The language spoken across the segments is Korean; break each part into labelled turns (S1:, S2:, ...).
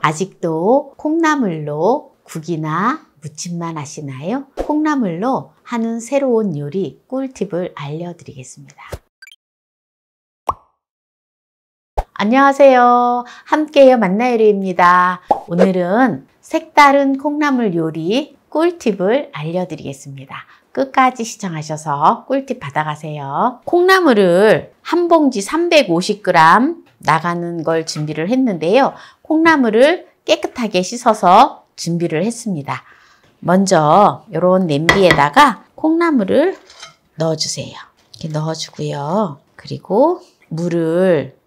S1: 아직도 콩나물로 국이나 무침만 하시나요? 콩나물로 하는 새로운 요리 꿀팁을 알려드리겠습니다. 안녕하세요. 함께요 만나요리입니다. 오늘은 색다른 콩나물 요리 꿀팁을 알려드리겠습니다. 끝까지 시청하셔서 꿀팁 받아가세요. 콩나물을 한 봉지 350g 나가는 걸 준비를 했는데요. 콩나물을 깨끗하게 씻어서 준비를 했습니다. 먼저 이런 냄비에다가 콩나물을 넣어주세요. 이렇게 넣어주고요. 그리고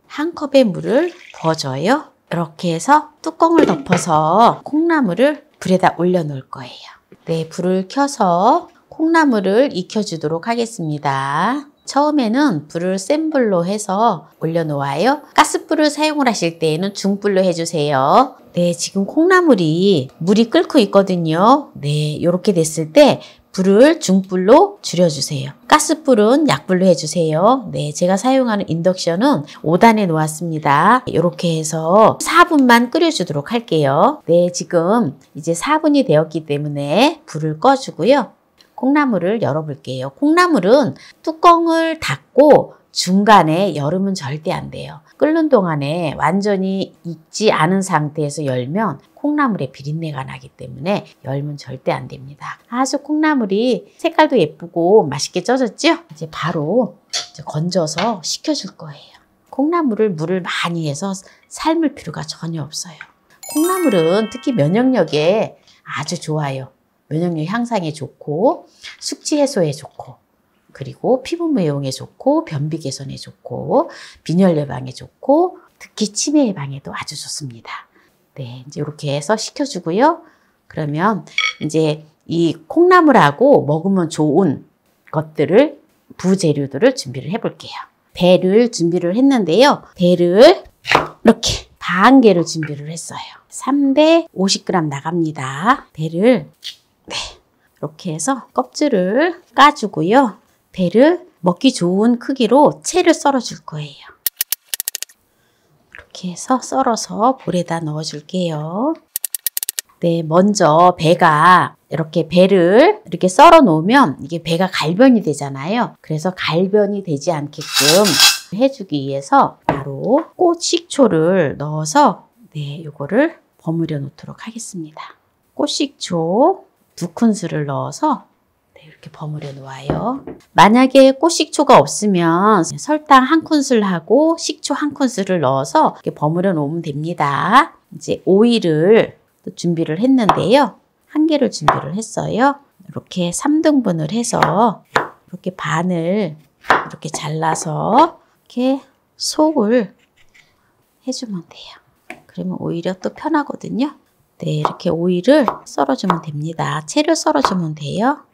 S1: 한 컵의 물을 부어줘요. 이렇게 해서 뚜껑을 덮어서 콩나물을 불에다 올려놓을 거예요. 네, 불을 켜서 콩나물을 익혀주도록 하겠습니다. 처음에는 불을 센 불로 해서 올려놓아요. 가스불을 사용을 하실 때에는 중불로 해주세요. 네, 지금 콩나물이 물이 끓고 있거든요. 네, 이렇게 됐을 때 불을 중불로 줄여주세요. 가스불은 약불로 해주세요. 네, 제가 사용하는 인덕션은 5단에 놓았습니다. 이렇게 해서 4분만 끓여주도록 할게요. 네, 지금 이제 4분이 되었기 때문에 불을 꺼주고요. 콩나물을 열어볼게요. 콩나물은 뚜껑을 닫고 중간에 열으면 절대 안 돼요. 끓는 동안에 완전히 익지 않은 상태에서 열면 콩나물에 비린내가 나기 때문에 열면 절대 안 됩니다. 아주 콩나물이 색깔도 예쁘고 맛있게 쪄졌죠? 이제 바로 건져서 식혀줄 거예요. 콩나물을 물을 많이 해서 삶을 필요가 전혀 없어요. 콩나물은 특히 면역력에 아주 좋아요. 면역력 향상에 좋고 숙취 해소에 좋고 그리고 피부 미용에 좋고 변비 개선에 좋고 빈혈 예방에 좋고 특히 치매 예방에도 아주 좋습니다. 네, 이제 이렇게 해서 식혀주고요. 그러면 이제 이 콩나물하고 먹으면 좋은 것들을 부재료들을 준비를 해볼게요. 배를 준비를 했는데요. 배를 이렇게 반 개를 준비를 했어요. 350g 나갑니다. 배를 이렇게 해서 껍질을 까주고요. 배를 먹기 좋은 크기로 채를 썰어 줄 거예요. 이렇게 해서 썰어서 볼에다 넣어 줄게요. 네, 먼저 배가 이렇게 배를 이렇게 썰어 놓으면 이게 배가 갈변이 되잖아요. 그래서 갈변이 되지 않게끔 해주기 위해서 바로 꽃 식초를 넣어서 요거를 버무려 놓도록 하겠습니다. 꽃 식초 2큰술을 넣어서 이렇게 버무려 놓아요. 만약에 꽃식초가 없으면 설탕 1큰술하고 식초 1큰술을 넣어서 이렇게 버무려 놓으면 됩니다. 이제 오이를 또 준비를 했는데요. 1개를 준비를 했어요. 이렇게 3등분을 해서 이렇게 반을 이렇게 잘라서 이렇게 속을 해주면 돼요. 그러면 오히려 또 편하거든요. 네, 이렇게 오이를 썰어주면 됩니다. 채를 썰어주면 돼요.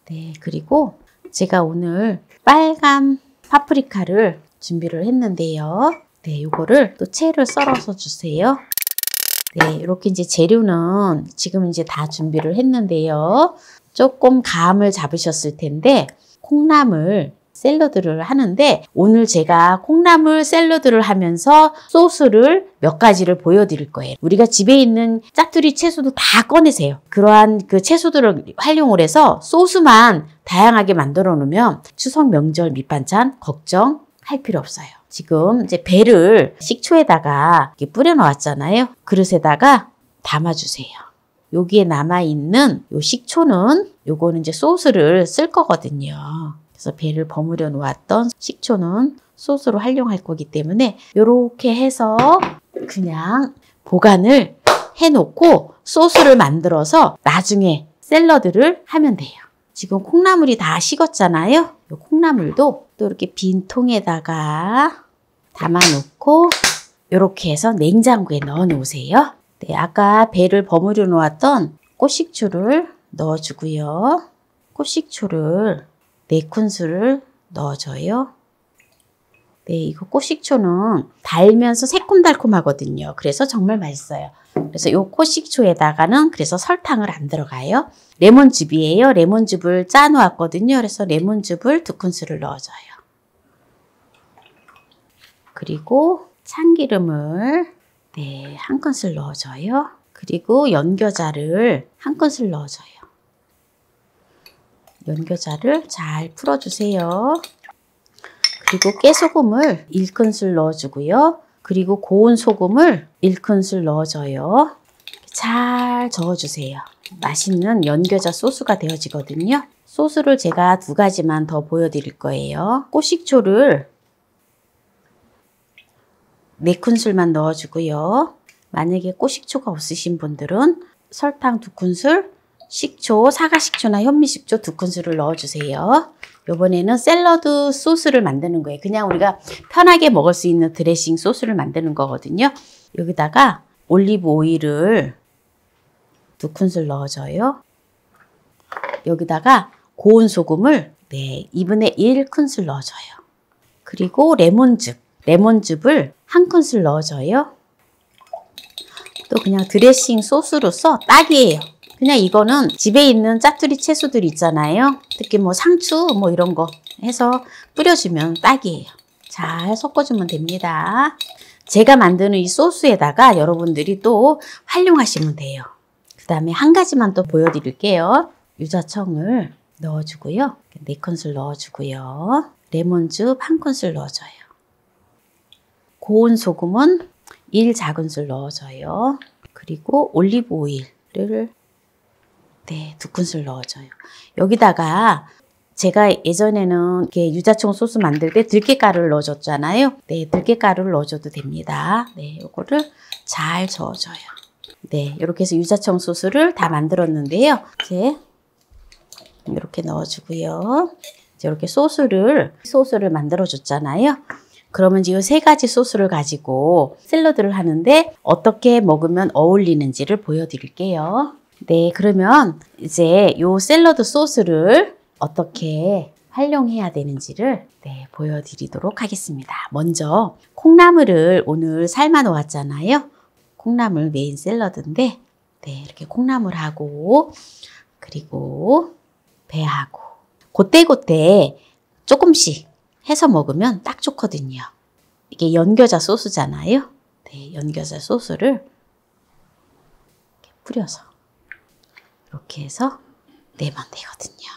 S1: 네, 그리고 제가 오늘 빨간 파프리카를 준비를 했는데요. 네, 요거를 또 채를 썰어서 주세요. 네, 이렇게 이제 재료는 지금 이제 다 준비를 했는데요. 조금 감을 잡으셨을 텐데 콩나물 샐러드를 하는데 오늘 제가 콩나물 샐러드를 하면서 소스를 몇 가지를 보여드릴 거예요. 우리가 집에 있는 짜투리 채소도 다 꺼내세요. 그러한 그 채소들을 활용을 해서 소스만 다양하게 만들어 놓으면 추석 명절 밑반찬 걱정할 필요 없어요. 지금 이제 배를 식초에다가 이렇게 뿌려 놓았잖아요. 그릇에다가 담아주세요. 여기에 남아있는 요 식초는 요거는 이제 소스를 쓸 거거든요. 그래서 배를 버무려 놓았던 식초는 소스로 활용할 거기 때문에 이렇게 해서 그냥 보관을 해놓고 소스를 만들어서 나중에 샐러드를 하면 돼요. 지금 콩나물이 다 식었잖아요. 이 콩나물도 또 이렇게 빈 통에다가 담아놓고 이렇게 해서 냉장고에 넣어 놓으세요. 네, 아까 배를 버무려 놓았던 꽃식초를 넣어주고요. 꽃식초를 4큰술을 넣어줘요. 네, 이거 꽃식초는 달면서 새콤달콤하거든요. 그래서 정말 맛있어요. 그래서 이 꽃식초에다가는 그래서 설탕을 안 들어가요. 레몬즙이에요. 레몬즙을 짜 놓았거든요. 그래서 레몬즙을 2큰술을 넣어줘요. 그리고 참기름을 네, 한 큰술 넣어줘요. 그리고 연겨자를 한 큰술 넣어줘요. 연겨자를 잘 풀어주세요. 그리고 깨소금을 1큰술 넣어주고요. 그리고 고운 소금을 1큰술 넣어줘요. 잘 저어주세요. 맛있는 연겨자 소스가 되어지거든요. 소스를 제가 2가지만 더 보여드릴 거예요. 꽃식초를 4큰술만 넣어주고요. 만약에 꽃식초가 없으신 분들은 설탕 2큰술, 식초, 사과식초나 현미식초 2큰술을 넣어주세요. 이번에는 샐러드 소스를 만드는 거예요. 그냥 우리가 편하게 먹을 수 있는 드레싱 소스를 만드는 거거든요. 여기다가 올리브 오일을 2큰술 넣어줘요. 여기다가 고운 소금을 2분의 1 큰술 넣어줘요. 그리고 레몬즙을 1큰술 넣어줘요. 또 그냥 드레싱 소스로서 딱이에요. 그냥 이거는 집에 있는 짜투리 채소들 있잖아요. 특히 뭐 상추 뭐 이런 거 해서 뿌려주면 딱이에요. 잘 섞어주면 됩니다. 제가 만드는 이 소스에다가 여러분들이 또 활용하시면 돼요. 그 다음에 한 가지만 또 보여드릴게요. 유자청을 넣어주고요. 4큰술 넣어주고요. 레몬즙 1큰술 넣어줘요. 고운 소금은 1작은술 넣어줘요. 그리고 올리브 오일을 2큰술 넣어줘요. 여기다가 제가 예전에는 이렇게 유자청 소스 만들 때 들깨가루를 넣어줬잖아요. 들깨가루를 넣어줘도 됩니다. 요거를 잘 저어줘요. 이렇게 해서 유자청 소스를 다 만들었는데요. 이제 이렇게 넣어주고요. 이제 이렇게 소스를 만들어줬잖아요. 그러면 이제 이 3가지 소스를 가지고 샐러드를 하는데 어떻게 먹으면 어울리는지를 보여드릴게요. 그러면 이제 이 샐러드 소스를 어떻게 활용해야 되는지를 보여드리도록 하겠습니다. 먼저 콩나물을 오늘 삶아 놓았잖아요. 콩나물 메인 샐러드인데 이렇게 콩나물하고 그리고 배하고 그때그때 조금씩 해서 먹으면 딱 좋거든요. 이게 연겨자 소스잖아요. 연겨자 소스를 이렇게 뿌려서 이렇게 해서 내면 되거든요.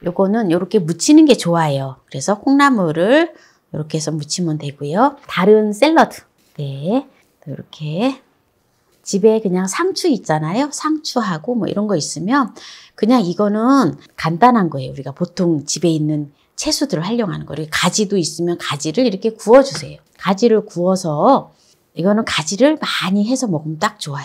S1: 요거는 이렇게 묻히는 게 좋아요. 그래서 콩나물을 이렇게 해서 묻히면 되고요. 다른 샐러드. 이렇게 집에 그냥 상추 있잖아요. 상추하고 뭐 이런 거 있으면 그냥 이거는 간단한 거예요. 우리가 보통 집에 있는 채소들을 활용하는 거예요. 가지도 있으면 가지를 이렇게 구워주세요. 가지를 구워서 이거는 가지를 많이 해서 먹으면 딱 좋아요.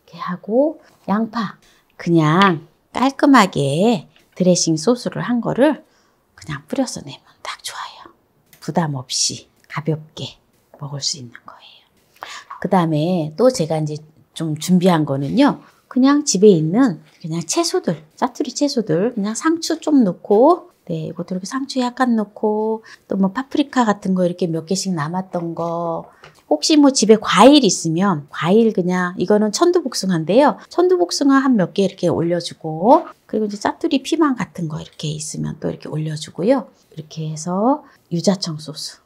S1: 이렇게 하고 양파 그냥 깔끔하게 드레싱 소스를 한 거를 그냥 뿌려서 내면 딱 좋아요. 부담 없이 가볍게 먹을 수 있는 거예요. 그 다음에 또 제가 이제 좀 준비한 거는요. 그냥 집에 있는 그냥 채소들, 짜투리 채소들 그냥 상추 좀 넣고 이것도 이렇게 상추 약간 넣고 또 뭐 파프리카 같은 거 이렇게 몇 개씩 남았던 거 혹시 뭐 집에 과일 있으면 과일 그냥 이거는 천두복숭아인데요. 천두복숭아 한 몇 개 이렇게 올려주고 그리고 이제 짜투리 피망 같은 거 이렇게 있으면 또 이렇게 올려주고요. 이렇게 해서 유자청 소스,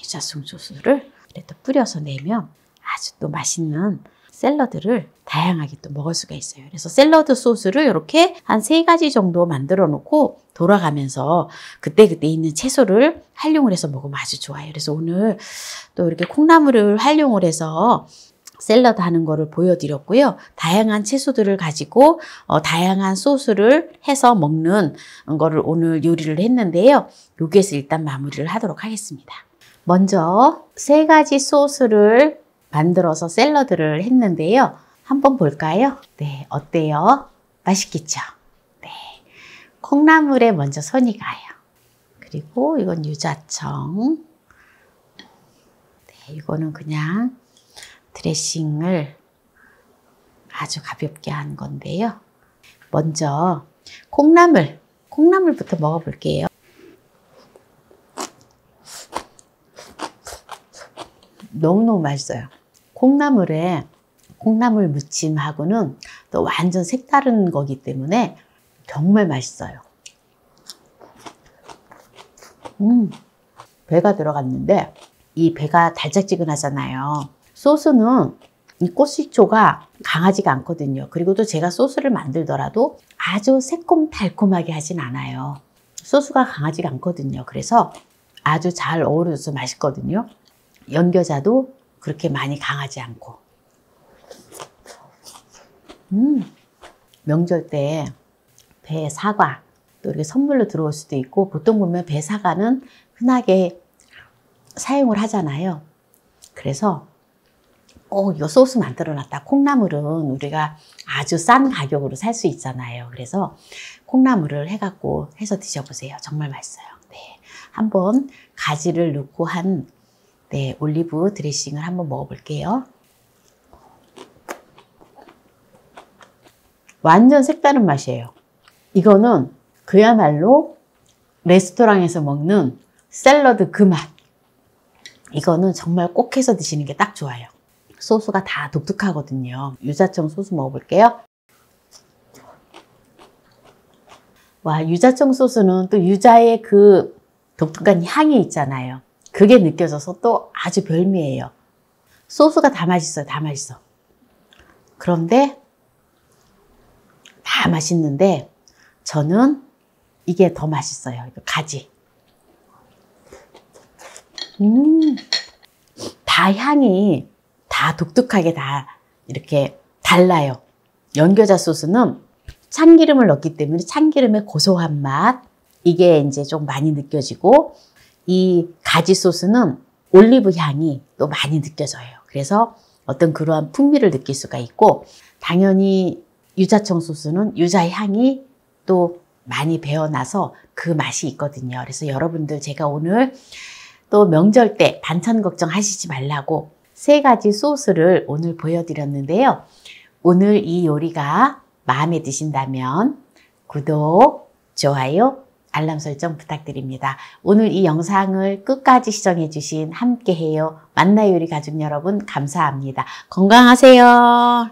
S1: 유자청 소스를 이렇게 뿌려서 내면 아주 또 맛있는 샐러드를 다양하게 또 먹을 수가 있어요. 그래서 샐러드 소스를 이렇게 한 3가지 정도 만들어 놓고 돌아가면서 그때그때 있는 채소를 활용을 해서 먹으면 아주 좋아요. 그래서 오늘 또 이렇게 콩나물을 활용을 해서 샐러드 하는 거를 보여드렸고요. 다양한 채소들을 가지고 다양한 소스를 해서 먹는 거를 오늘 요리를 했는데요. 여기에서 일단 마무리를 하도록 하겠습니다. 먼저 3가지 소스를 만들어서 샐러드를 했는데요. 한번 볼까요? 어때요? 맛있겠죠? 콩나물에 먼저 손이 가요. 그리고 이건 유자청. 이거는 그냥 드레싱을 아주 가볍게 한 건데요. 먼저 콩나물부터 먹어볼게요. 너무너무 맛있어요. 콩나물 무침하고는 또 완전 색다른 거기 때문에 정말 맛있어요. 배가 들어갔는데 이 배가 달짝지근하잖아요. 소스는 이 꽃식초가 강하지가 않거든요. 그리고 또 제가 소스를 만들더라도 아주 새콤달콤하게 하진 않아요. 소스가 강하지가 않거든요. 그래서 아주 잘 어우러져서 맛있거든요. 연겨자도 그렇게 많이 강하지 않고. 명절 때 배 사과 또 이렇게 선물로 들어올 수도 있고, 보통 보면 배 사과는 흔하게 사용을 하잖아요. 그래서 이거 소스 만들어 놨다. 콩나물은 우리가 아주 싼 가격으로 살 수 있잖아요. 그래서 콩나물을 해갖고 해서 드셔보세요. 정말 맛있어요. 네, 한번 가지를 넣고 한 올리브 드레싱을 한번 먹어볼게요. 완전 색다른 맛이에요. 이거는 그야말로 레스토랑에서 먹는 샐러드 그 맛. 이거는 정말 꼭 해서 드시는 게 딱 좋아요. 소스가 다 독특하거든요. 유자청 소스 먹어볼게요. 와, 유자청 소스는 또 유자의 그 독특한 향이 있잖아요. 그게 느껴져서 또 아주 별미예요. 소스가 다 맛있어요. 다 맛있어. 그런데 다 맛있는데 저는 이게 더 맛있어요. 이거 가지. 다 향이 다 독특하게 다 이렇게 달라요. 연겨자 소스는 참기름을 넣기 때문에 참기름의 고소한 맛, 이게 이제 좀 많이 느껴지고, 이 가지 소스는 올리브 향이 또 많이 느껴져요. 그래서 어떤 그러한 풍미를 느낄 수가 있고, 당연히 유자청 소스는 유자 향이 또 많이 배어나서 그 맛이 있거든요. 그래서 여러분들, 제가 오늘 또 명절 때 반찬 걱정하시지 말라고 3가지 소스를 오늘 보여드렸는데요. 오늘 이 요리가 마음에 드신다면 구독, 좋아요, 알람 설정 부탁드립니다. 오늘 이 영상을 끝까지 시청해주신 함께해요 만나요리 가족 여러분, 감사합니다. 건강하세요.